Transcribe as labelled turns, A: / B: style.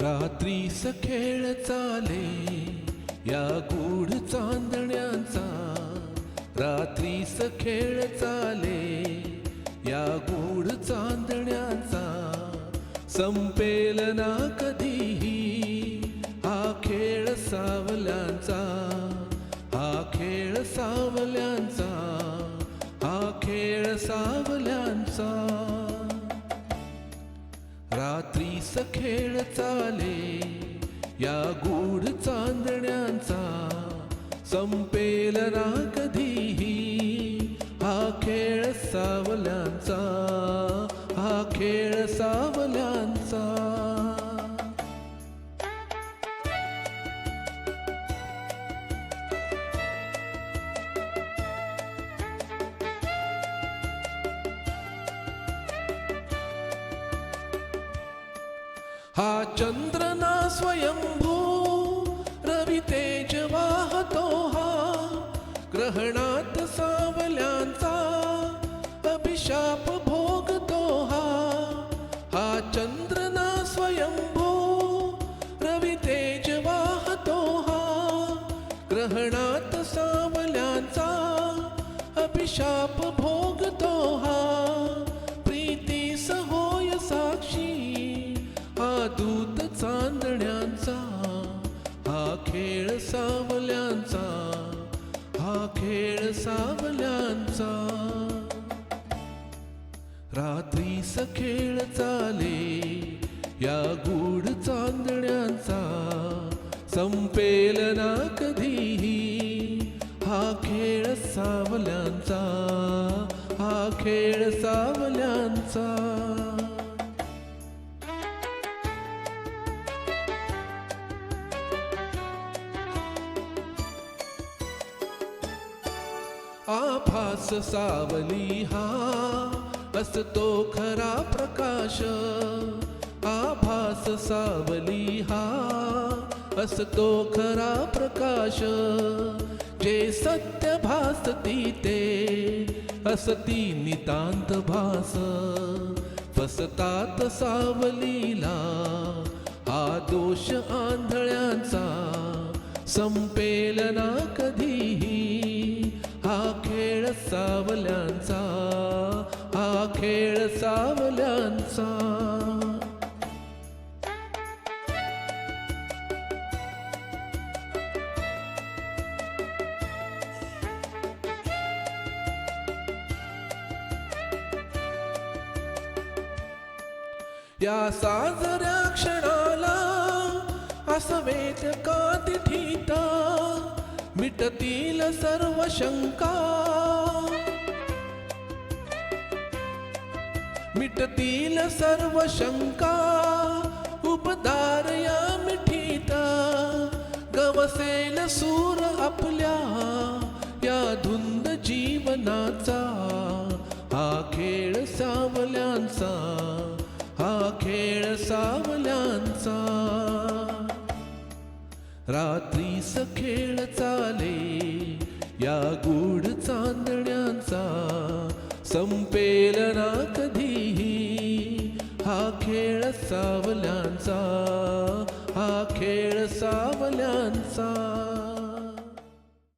A: रात्रीस खेळ चाले या गूढ चांदण्यांचा, रात्रीस खेळ चाले या गूढ चांदण्यांचा, संपेल ना कधीही हा खेळ सावल्यांचा, हा खेळ सावल्यांचा, हा खेळ सावल्यांचा. रात्रीस खेळ चाले या गूढ चांदण्यांचा, संपेल ना कधीही हा खेळ सावल्यांचा, हा खेळ सावल्यांचा. हा चंद्र ना स्वयंभू रवी तेज वाहतो, हा ग्रहणात सावल्यांचा अभिशाप भोगतो. हा चंद्र ना स्वयंभू रवी तेज वाहतो, हा ग्रहणात सावल्यांचा अभिशाप भोगतो. हा प्रीतीस होय साक्षी हा दूत चांदण्यांचा, हा खेळ सावल्यांचा, हा खेळ सावल्यांचा. रात्रीस खेळ चाले या गूढ चांदण्यांचा, संपेल ना कधीही हा खेळ सावल्यांचा, हा खेळ सावल्यांचा. आभास सावली हा असतो खरा प्रकाश, आभास सावली हा असतो खरा प्रकाश. जे सत्य भासती ते असती नितांत भास, फसतात सावलीला हा दोष आंधळ्यांचा, संपेल ना कधीही हा खेळ सावल्यांचा, हा खेळ सावल्यांचा. या साजऱ्या क्षणाला असवेत का तिठीता, मिटतील सर्व शंका, मिटतील सर्व शंका. उपदार या मिठीता गवसेल सूर आपल्या या धुंद जीवनाचा, हा खेळ सावल्यांचा, हा खेळ सावल्यांचा. रात्रीस खेळ चाले या गूढ चांदण्यांचा, संपेल ना कधीही हा खेळ सावल्यांचा, हा खेळ सावल्यांचा.